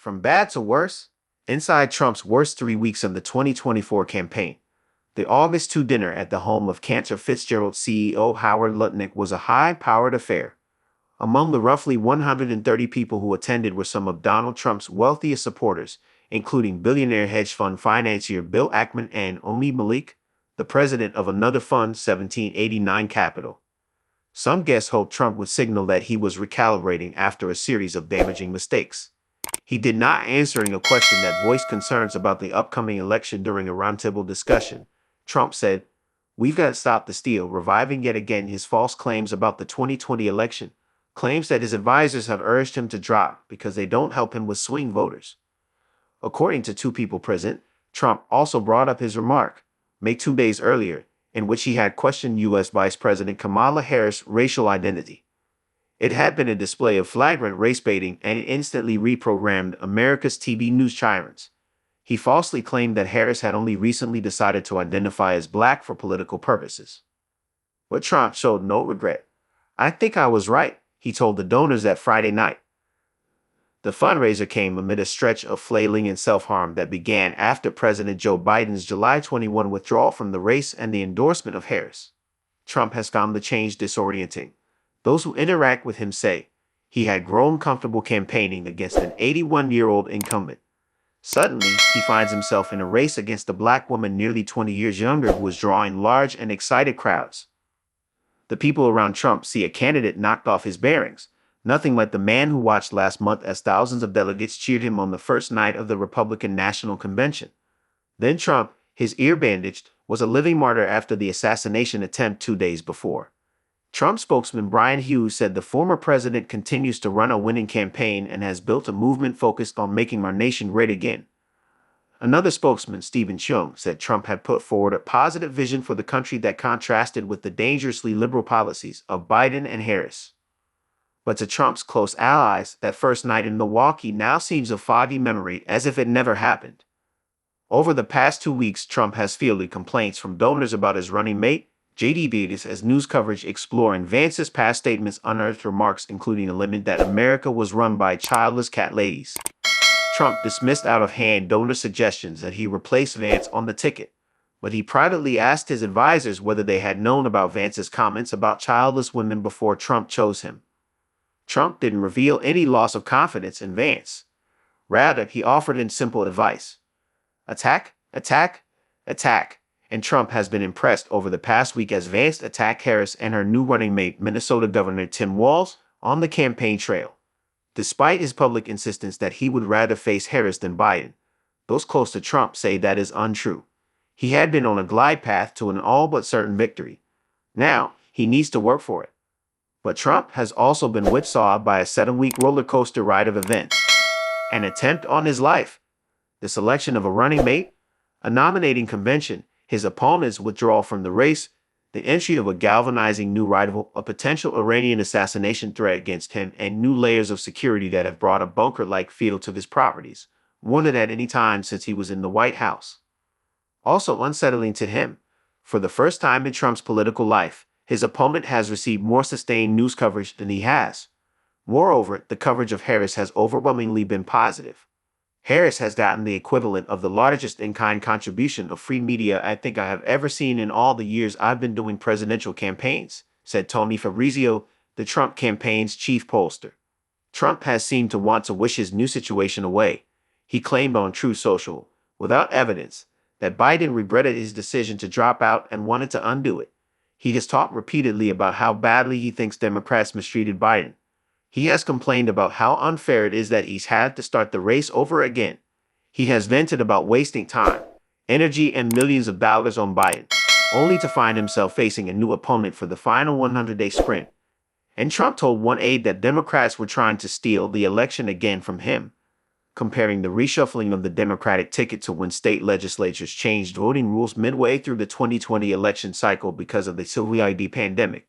From bad to worse, inside Trump's worst 3 weeks of the 2024 campaign, the August 2 dinner at the home of Cantor Fitzgerald CEO Howard Lutnick was a high-powered affair. Among the roughly 130 people who attended were some of Donald Trump's wealthiest supporters, including billionaire hedge fund financier Bill Ackman and Omeed Malik, the president of another fund, 1789 Capital. Some guests hoped Trump would signal that he was recalibrating after a series of damaging mistakes. He did not answering a question that voiced concerns about the upcoming election during a roundtable discussion. Trump said, "We've got to stop the steal," reviving yet again his false claims about the 2020 election, claims that his advisors have urged him to drop because they don't help him with swing voters. According to two people present, Trump also brought up his remark, made 2 days earlier, in which he had questioned U.S. Vice President Kamala Harris' racial identity. It had been a display of flagrant race baiting, and it instantly reprogrammed America's TV news tyrants. He falsely claimed that Harris had only recently decided to identify as black for political purposes. But Trump showed no regret. "I think I was right," he told the donors that Friday night. The fundraiser came amid a stretch of flailing and self-harm that began after President Joe Biden's July 21 withdrawal from the race and the endorsement of Harris. Trump has found the change disorienting. Those who interact with him say he had grown comfortable campaigning against an 81-year-old incumbent. Suddenly, he finds himself in a race against a black woman nearly 20 years younger who is drawing large and excited crowds. The people around Trump see a candidate knocked off his bearings, nothing like the man who watched last month as thousands of delegates cheered him on the first night of the Republican National Convention. Then Trump, his ear bandaged, was a living martyr after the assassination attempt 2 days before. Trump spokesman Brian Hughes said the former president continues to run a winning campaign and has built a movement focused on making our nation great again. Another spokesman, Stephen Chung, said Trump had put forward a positive vision for the country that contrasted with the dangerously liberal policies of Biden and Harris. But to Trump's close allies, that first night in Milwaukee now seems a foggy memory, as if it never happened. Over the past 2 weeks, Trump has fielded complaints from donors about his running mate, J.D. Vance, as news coverage exploring Vance's past statements unearthed remarks including a limit that America was run by childless cat ladies. Trump dismissed out of hand donor suggestions that he replace Vance on the ticket, but he privately asked his advisors whether they had known about Vance's comments about childless women before Trump chose him. Trump didn't reveal any loss of confidence in Vance. Rather, he offered in simple advice: attack, attack, attack. And Trump has been impressed over the past week as Vance attacked Harris and her new running mate, Minnesota Governor Tim Walz, on the campaign trail. Despite his public insistence that he would rather face Harris than Biden, those close to Trump say that is untrue. He had been on a glide path to an all but certain victory. Now, he needs to work for it. But Trump has also been whipsawed by a 7-week roller coaster ride of events. An attempt on his life, the selection of a running mate, a nominating convention, his opponent's withdrawal from the race, the entry of a galvanizing new rival, a potential Iranian assassination threat against him, and new layers of security that have brought a bunker-like feel to his properties, more than at any time since he was in the White House. Also unsettling to him, for the first time in Trump's political life, his opponent has received more sustained news coverage than he has. Moreover, the coverage of Harris has overwhelmingly been positive. Harris has gotten the equivalent of the largest in-kind contribution of free media I think I have ever seen in all the years I've been doing presidential campaigns, said Tony Fabrizio, the Trump campaign's chief pollster. Trump has seemed to want to wish his new situation away. He claimed on Truth Social, without evidence, that Biden regretted his decision to drop out and wanted to undo it. He has talked repeatedly about how badly he thinks Democrats mistreated Biden. He has complained about how unfair it is that he's had to start the race over again. He has vented about wasting time, energy, and millions of dollars on Biden, only to find himself facing a new opponent for the final 100-day sprint. And Trump told one aide that Democrats were trying to steal the election again from him, comparing the reshuffling of the Democratic ticket to when state legislatures changed voting rules midway through the 2020 election cycle because of the COVID pandemic.